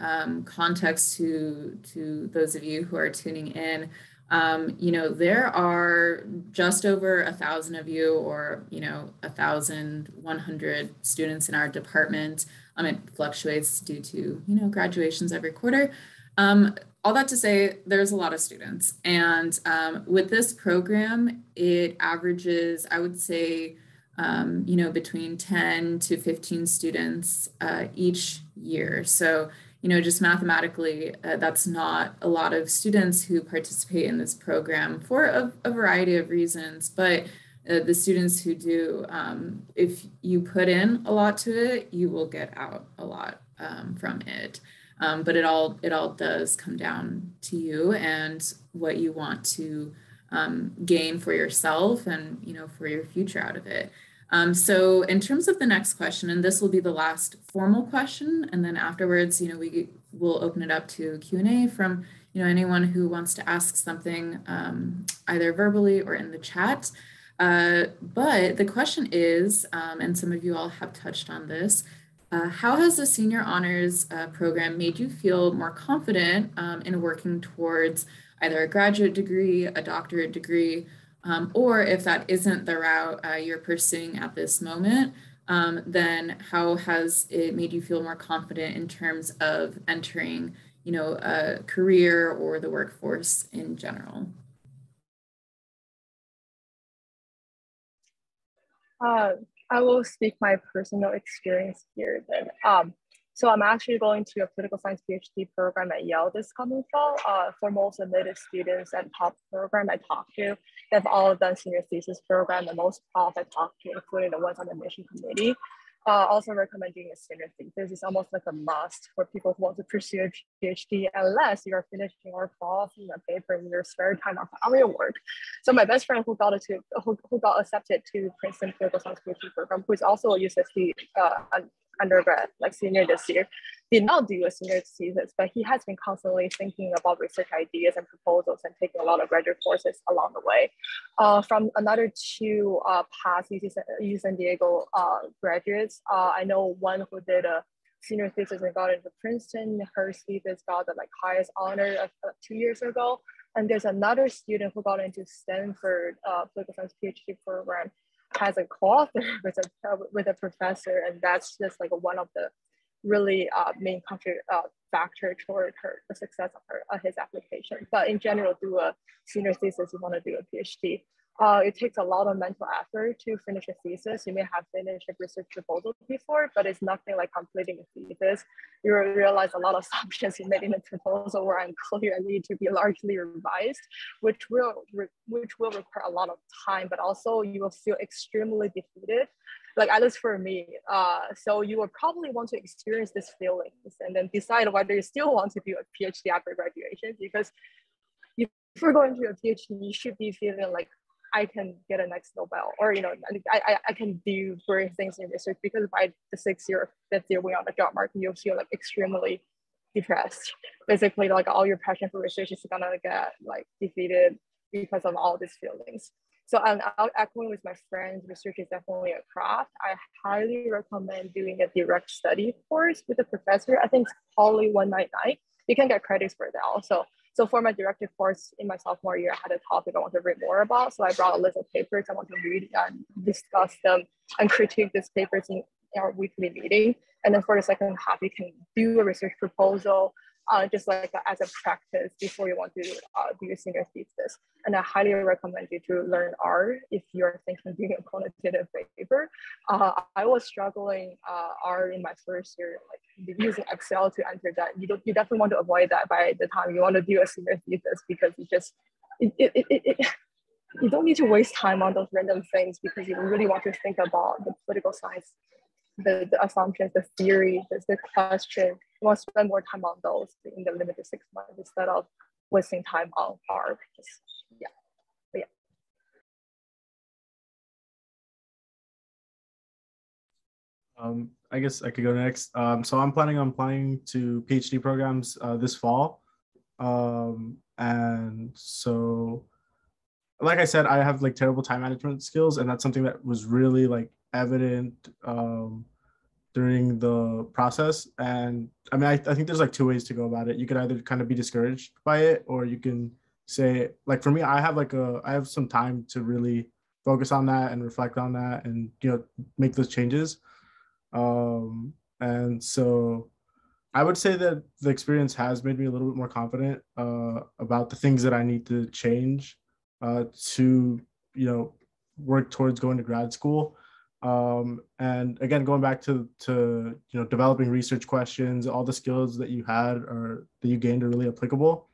context to those of you who are tuning in, you know, there are just over 1,000 of you, or, you know, 1,100 students in our department. It fluctuates due to, you know, graduations every quarter. All that to say, there's a lot of students. And with this program, it averages, I would say, you know, between 10 to 15 students each year. So, you know, just mathematically, that's not a lot of students who participate in this program for a variety of reasons. But the students who do, if you put in a lot to it, you will get out a lot from it. But it all does come down to you and what you want to gain for yourself and, you know, for your future out of it. So in terms of the next question, and this will be the last formal question, and then afterwards, you know, we will open it up to Q&A from, you know, anyone who wants to ask something either verbally or in the chat. But the question is, and some of you all have touched on this, how has the senior honors program made you feel more confident in working towards either a graduate degree, a doctorate degree, or if that isn't the route you're pursuing at this moment, then how has it made you feel more confident in terms of entering, you know, a career or the workforce in general? I will speak my personal experience here then. So I'm actually going to a political science PhD program at Yale this coming fall. For most admitted students at top program I talked to, they've all done senior thesis program, and most prof I talked to, including the ones on the admission committee. Also recommend doing a senior thesis. It's almost like a must for people who want to pursue a PhD, unless you're finishing or qualifying a paper in your spare time on your work. So my best friend who got accepted to Princeton Political Science PhD program, who is also a UCSD undergrad, like senior this year, did not do a senior thesis, but he has been constantly thinking about research ideas and proposals and taking a lot of graduate courses along the way. From another two past UC San Diego graduates, I know one who did a senior thesis and got into Princeton. Her thesis got the highest honor of 2 years ago. And there's another student who got into Stanford political science PhD program, has a co-author with a professor, and that's just one of the really main factor toward the success of his application. But in general, do a senior thesis, you want to do a PhD. It takes a lot of mental effort to finish a thesis. You may have finished a research proposal before, but it's nothing like completing a thesis. You realize a lot of assumptions you made in the proposal were unclear and need to be largely revised, which will require a lot of time, but also you will feel extremely defeated, at least for me. So you will probably want to experience these feelings and then decide whether you still want to do a PhD after graduation, because if you're going to a PhD, you should be feeling like, I can get a next Nobel, or I can do great things in research, because by the 6th year, 5th year when you're on the job market, you'll feel extremely depressed. Basically, all your passion for research is gonna get defeated because of all these feelings. So I'm echoing with my friends, research is definitely a craft. I highly recommend doing a direct study course with a professor. I think it's Poly 199. You can get credits for that also. So for my directed course in my sophomore year, I had a topic I want to read more about. So I brought a list of papers I want to read and discuss them and critique these papers in our weekly meeting. And then for the second half, you can do a research proposal, just as a practice before you want to do your senior thesis. And I highly recommend you to learn R if you're thinking of doing a quantitative paper. I was struggling R in my first year, using Excel to enter that. You definitely want to avoid that by the time you want to do a senior thesis, because you don't need to waste time on those random things, because you really want to think about the political science, the assumptions, the theory, the question. You want to spend more time on those in the limited 6 months instead of wasting time on R. I guess I could go next. So I'm planning on applying to PhD programs this fall. And so, like I said, I have terrible time management skills, and that's something that was really evident during the process. And I mean, I think there's two ways to go about it. You could either kind of be discouraged by it, or you can say, for me, I have some time to really focus on that and reflect on that and make those changes. And so I would say that the experience has made me a little bit more confident about the things that I need to change to work towards going to grad school. And again, going back to developing research questions, all the skills that you had or that you gained are really applicable.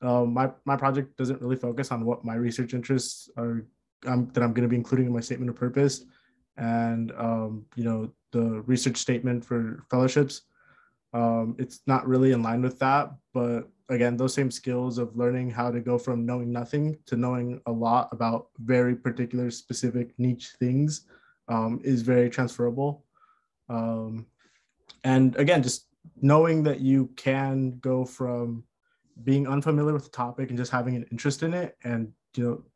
My project doesn't really focus on what my research interests are that I'm going to be including in my statement of purpose, and the research statement for fellowships. It's not really in line with that, but again, those same skills of learning how to go from knowing nothing to knowing a lot about very particular specific niche things is very transferable. And again, just knowing that you can go from being unfamiliar with the topic and just having an interest in it and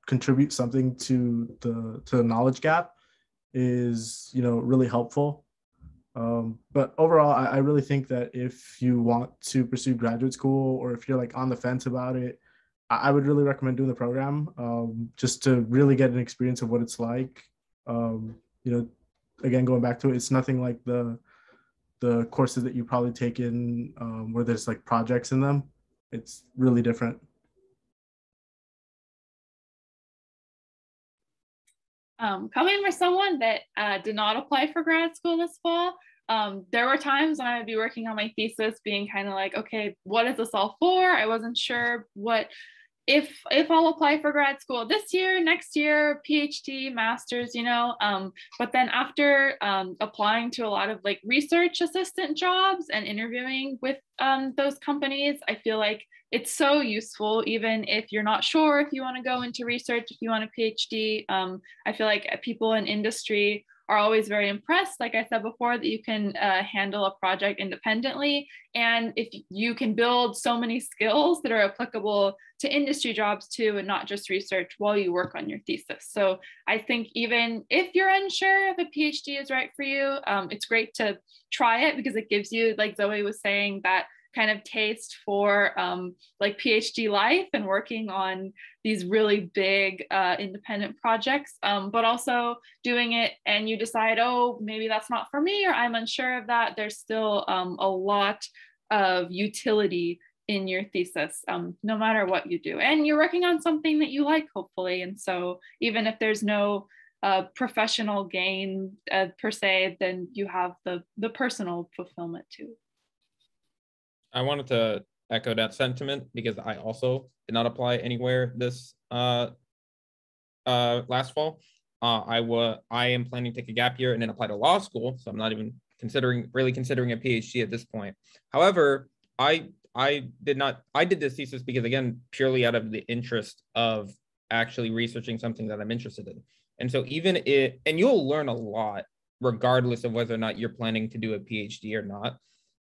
contribute something to the knowledge gap is really helpful. But overall, I really think that if you want to pursue graduate school, or if you're on the fence about it, I would really recommend doing the program just to really get an experience of what it's like. Again, going back to it, it's nothing like the courses that you probably take in where there's projects in them. It's really different. Coming from someone that did not apply for grad school this fall, there were times when I would be working on my thesis being kind of okay, what is this all for? I wasn't sure what if I'll apply for grad school this year, next year, PhD, master's, but then after applying to a lot of like research assistant jobs and interviewing with those companies, I feel like it's so useful, even if you're not sure if you want to go into research, if you want a PhD. I feel like people in industry are always very impressed, like I said before, that you can handle a project independently. And if you can build so many skills that are applicable to industry jobs too, and not just research while you work on your thesis. So I think even if you're unsure if a PhD is right for you, it's great to try it because it gives you, like Zoe was saying, that kind of taste for like PhD life and working on these really big independent projects, but also doing it and you decide, oh, maybe that's not for me, or I'm unsure of that. There's still a lot of utility in your thesis, no matter what you do. And you're working on something that you like, hopefully. And so even if there's no professional gain per se, then you have the personal fulfillment too. I wanted to echo that sentiment because I also did not apply anywhere this last fall. I am planning to take a gap year and then apply to law school, so I'm not even really considering a PhD at this point. However, I did this thesis because, again, purely out of the interest of actually researching something that I'm interested in. And so and you'll learn a lot regardless of whether or not you're planning to do a PhD or not.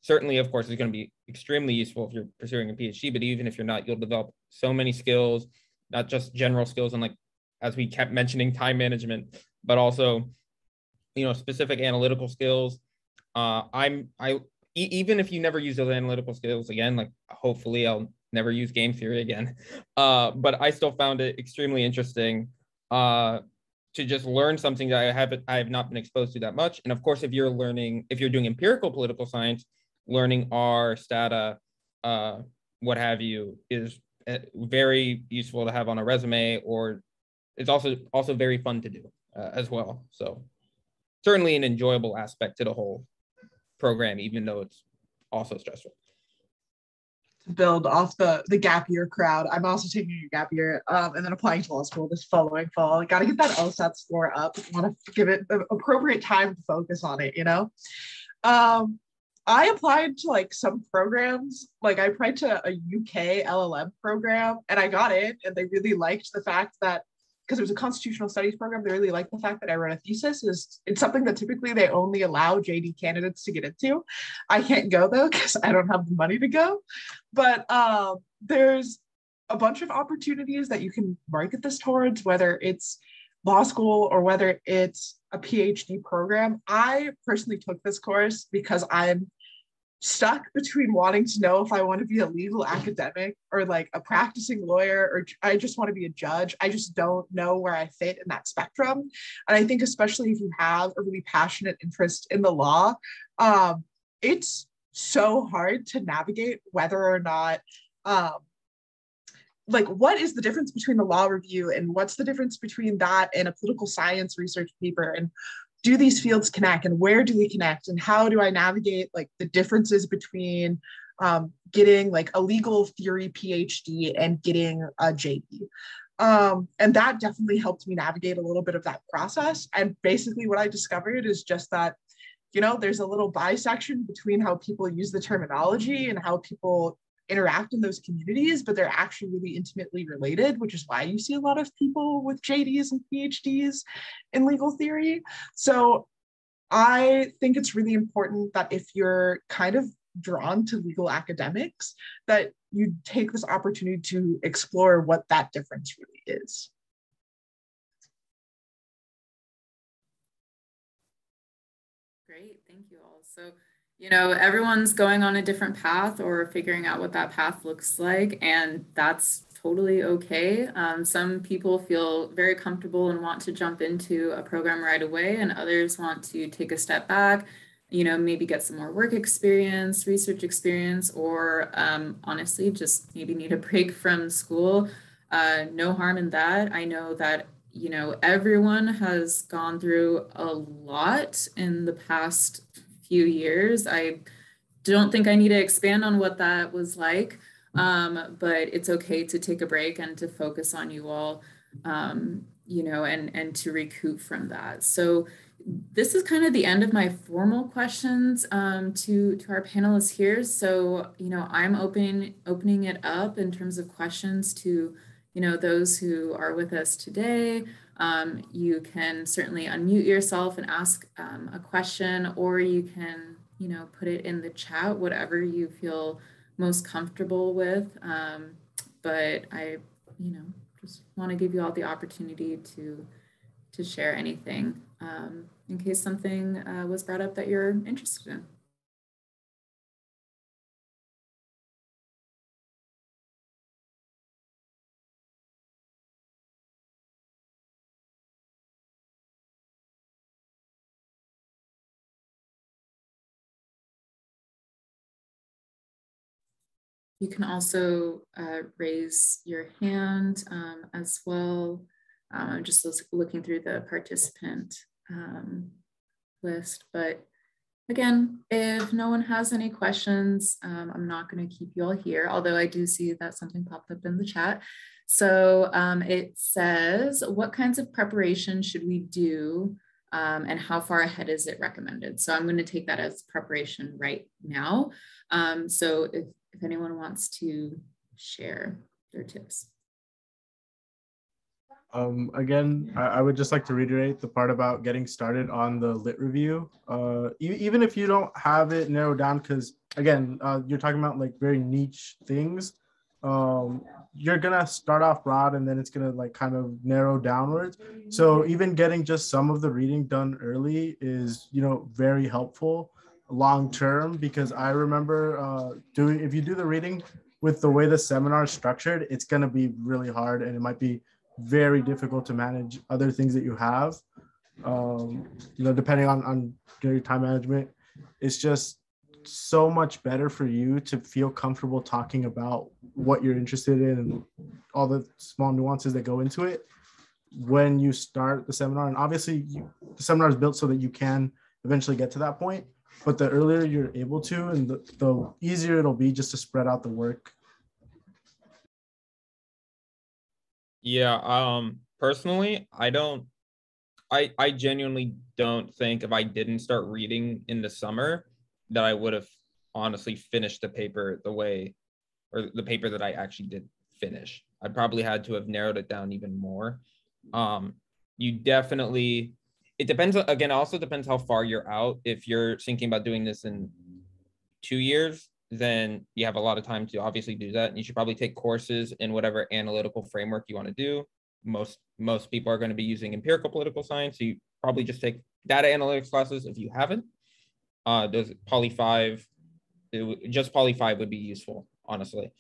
Certainly, of course, it's going to be extremely useful if you're pursuing a PhD, but even if you're not, you'll develop so many skills, not just general skills and, like, as we kept mentioning, time management, but also, specific analytical skills. Even if you never use those analytical skills again, like hopefully I'll never use game theory again, but I still found it extremely interesting to just learn something that I have not been exposed to that much. And of course, if you're doing empirical political science, learning R, stata, what have you, is very useful to have on a resume, or it's also very fun to do as well. So certainly an enjoyable aspect to the whole program, even though it's also stressful. To build off the gap year crowd, I'm also taking a gap year and then applying to law school this following fall. I got to get that LSAT score up. I want to give it the appropriate time to focus on it, I applied to like some programs, like I applied to a UK LLM program and I got in, and they really liked the fact that, because it was a constitutional studies program, they really liked the fact that I wrote a thesis. It's something that typically they only allow JD candidates to get into. I can't go though, because I don't have the money to go. But there's a bunch of opportunities that you can market this towards, whether it's law school or whether it's a PhD program. I personally took this course because I'm stuck between wanting to know if I want to be a legal academic or like a practicing lawyer, or I just want to be a judge. I just don't know where I fit in that spectrum. And I think especially if you have a really passionate interest in the law, it's so hard to navigate whether or not, like, what is the difference between the law review and what's the difference between that and a political science research paper, and do these fields connect, and where do they connect, and how do I navigate like the differences between getting like a legal theory PhD and getting a JD. And that definitely helped me navigate a little bit of that process. And basically what I discovered is just that, there's a little bisection between how people use the terminology and how people interact in those communities, but they're actually really intimately related, which is why you see a lot of people with JDs and PhDs in legal theory. So I think it's really important that if you're kind of drawn to legal academics, that you take this opportunity to explore what that difference really is. Great, thank you all. So, everyone's going on a different path or figuring out what that path looks like, and that's totally okay. Some people feel very comfortable and want to jump into a program right away, and others want to take a step back, maybe get some more work experience, research experience, or honestly, just maybe need a break from school. No harm in that. I know that everyone has gone through a lot in the past few years. I don't think I need to expand on what that was like, but it's okay to take a break and to focus on you all, you know, and to recoup from that. So this is kind of the end of my formal questions to our panelists here. So, you know, I'm opening it up in terms of questions to, you know, those who are with us today. You can certainly unmute yourself and ask a question, or you can, you know, put it in the chat, whatever you feel most comfortable with. But I, you know, just want to give you all the opportunity to share anything in case something was brought up that you're interested in. You can also raise your hand as well. I'm just looking through the participant list, but again, if no one has any questions, I'm not going to keep you all here, although I do see that something popped up in the chat. So it says, what kinds of preparation should we do and how far ahead is it recommended? So I'm going to take that as preparation right now. So if anyone wants to share their tips. Again, I would just like to reiterate the part about getting started on the lit review. Even if you don't have it narrowed down, because again, you're talking about like very niche things. You're gonna start off broad and then it's gonna like kind of narrow downwards. So even getting just some of the reading done early is, you know, very helpful long term, because I remember if you do the reading with the way the seminar is structured, it's gonna be really hard and it might be very difficult to manage other things that you have. You know, depending on your time management, it's just so much better for you to feel comfortable talking about what you're interested in and all the small nuances that go into it when you start the seminar. And obviously the seminar is built so that you can eventually get to that point, but the earlier you're able to, and the easier it'll be just to spread out the work. Yeah, personally, I genuinely don't think if I didn't start reading in the summer that I would have honestly finished the paper the way, or the paper that I actually did finish. I probably had to have narrowed it down even more. You definitely, it depends, again, also depends how far you're out. If you're thinking about doing this in 2 years, then you have a lot of time to obviously do that. And you should probably take courses in whatever analytical framework you want to do. Most people are going to be using empirical political science. So you probably just take data analytics classes if you haven't. There's Poly 5. Just Poly 5 would be useful, honestly.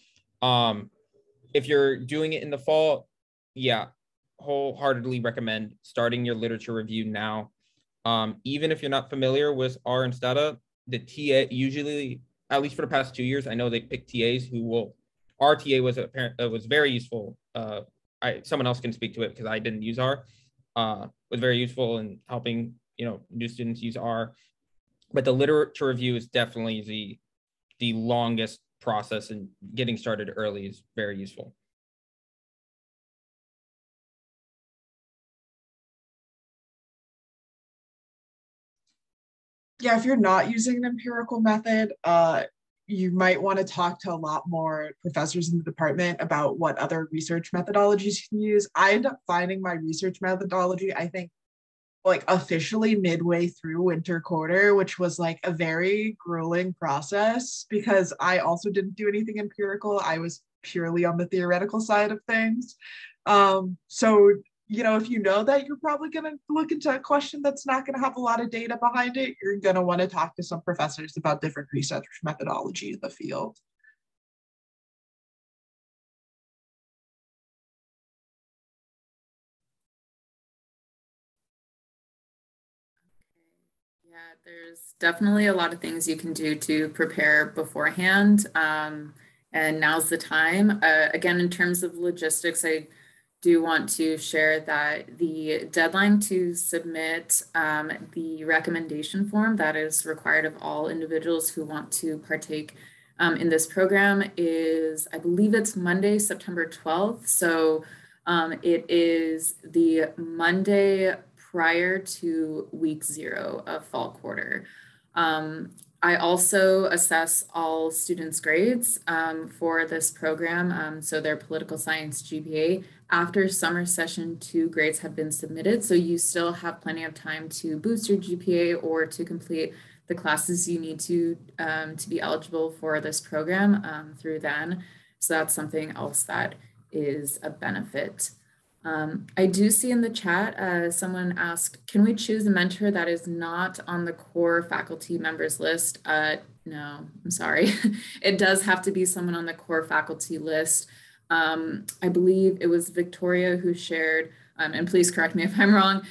If you're doing it in the fall, yeah, wholeheartedly recommend starting your literature review now. Even if you're not familiar with R and Stata, the TA usually, at least for the past 2 years, I know they pick TAs who will. Our TA was very useful. Someone else can speak to it because I didn't use R. Was very useful in helping, you know, new students use R. But the literature review is definitely the longest process, and getting started early is very useful. Yeah, if you're not using an empirical method, you might want to talk to a lot more professors in the department about what other research methodologies you can use. I ended up finding my research methodology, I think, like officially midway through winter quarter, which was like a very grueling process because I also didn't do anything empirical. I was purely on the theoretical side of things. So, you know, if you know that you're probably going to look into a question that's not going to have a lot of data behind it, you're going to want to talk to some professors about different research methodology in the field. Yeah, there's definitely a lot of things you can do to prepare beforehand. And now's the time. Again, in terms of logistics, I do want to share that the deadline to submit the recommendation form that is required of all individuals who want to partake in this program is, I believe it's Monday, September 12th. So it is the Monday prior to week 0 of fall quarter. I also assess all students' grades for this program, so their political science GPA. After summer session 2, grades have been submitted, so you still have plenty of time to boost your GPA or to complete the classes you need to be eligible for this program through then. So that's something else that is a benefit. I do see in the chat, someone asked, can we choose a mentor that is not on the core faculty members list? No, I'm sorry. It does have to be someone on the core faculty list. I believe it was Victoria who shared, and please correct me if I'm wrong,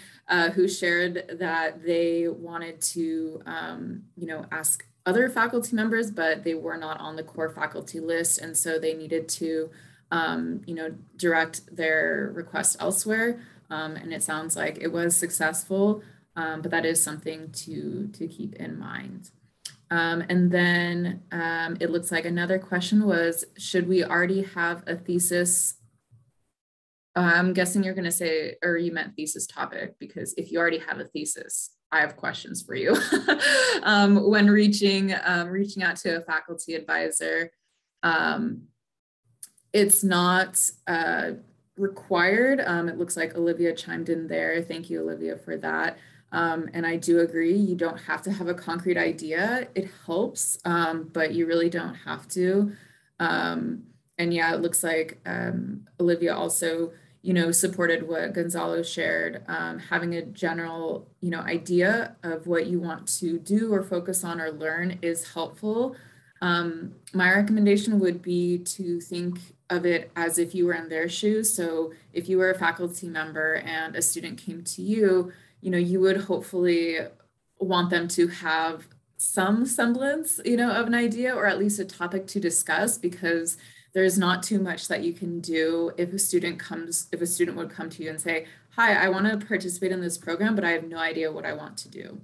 who shared that they wanted to, ask other faculty members, but they were not on the core faculty list. And so they needed to direct their request elsewhere. And it sounds like it was successful, but that is something to keep in mind. And then it looks like another question was, should we already have a thesis? I'm guessing you're going to say, or you meant thesis topic, because if you already have a thesis, I have questions for you. When reaching out to a faculty advisor, it's not required. It looks like Olivia chimed in there. Thank you, Olivia, for that. And I do agree, you don't have to have a concrete idea. It helps, but you really don't have to. And yeah, it looks like Olivia also, supported what Gonzalo shared, having a general, idea of what you want to do or focus on or learn is helpful. My recommendation would be to think of it as if you were in their shoes. So if you were a faculty member and a student came to you, you would hopefully want them to have some semblance, of an idea or at least a topic to discuss, because there's not too much that you can do if a student would come to you and say, hi, I want to participate in this program, but I have no idea what I want to do.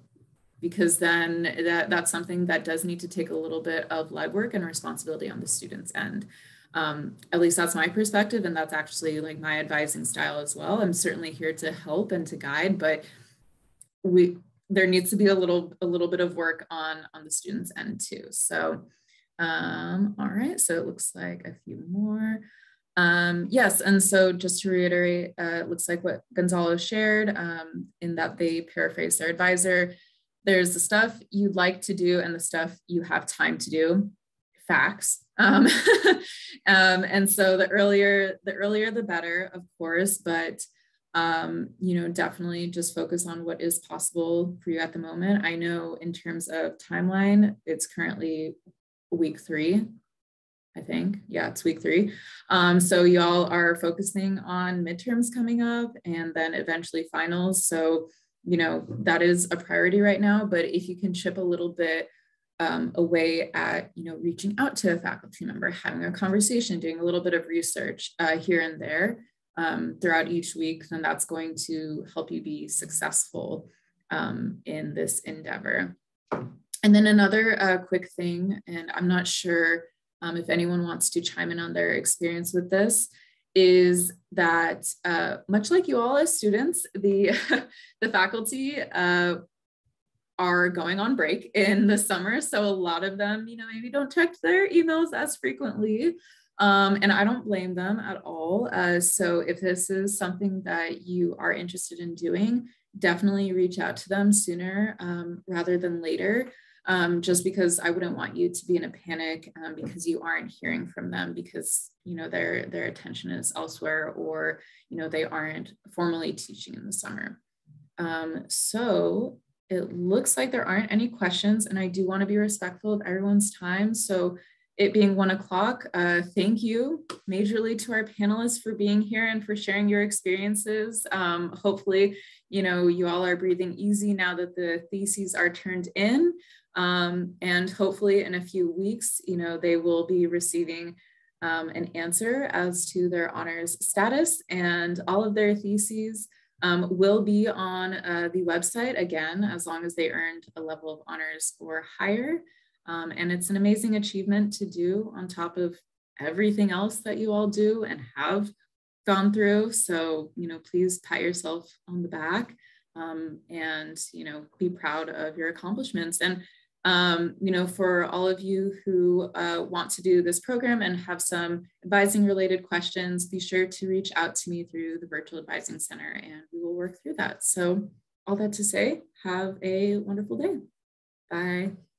Because then that's something that does need to take a little bit of legwork and responsibility on the student's end. At least that's my perspective, and that's actually like my advising style as well. I'm certainly here to help and to guide, but there needs to be a little bit of work on the student's end too. So, all right, so it looks like a few more. Yes, and so just to reiterate, it looks like what Gonzalo shared in that they paraphrase their advisor. There's the stuff you'd like to do and the stuff you have time to do, facts. And so the earlier the better, of course, but definitely just focus on what is possible for you at the moment. I know in terms of timeline, it's currently week 3, I think. Yeah, it's week 3. So y'all are focusing on midterms coming up and then eventually finals. So that is a priority right now, but if you can chip a little bit away at, reaching out to a faculty member, having a conversation, doing a little bit of research here and there throughout each week, then that's going to help you be successful in this endeavor. And then another quick thing, and I'm not sure if anyone wants to chime in on their experience with this, is that much like you all as students, the faculty are going on break in the summer. So a lot of them, maybe don't check their emails as frequently. And I don't blame them at all. So if this is something that you are interested in doing, definitely reach out to them sooner rather than later. Just because I wouldn't want you to be in a panic because you aren't hearing from them because, their attention is elsewhere or, they aren't formally teaching in the summer. So it looks like there aren't any questions, and I do want to be respectful of everyone's time. So it being 1 o'clock, thank you majorly to our panelists for being here and for sharing your experiences. Hopefully, you all are breathing easy now that the theses are turned in. And hopefully in a few weeks, they will be receiving an answer as to their honors status, and all of their theses will be on the website again, as long as they earned a level of honors or higher. And it's an amazing achievement to do on top of everything else that you all do and have gone through. So, please pat yourself on the back and, be proud of your accomplishments. And, for all of you who want to do this program and have some advising related questions, be sure to reach out to me through the Virtual Advising Center and we will work through that. So all that to say, have a wonderful day. Bye.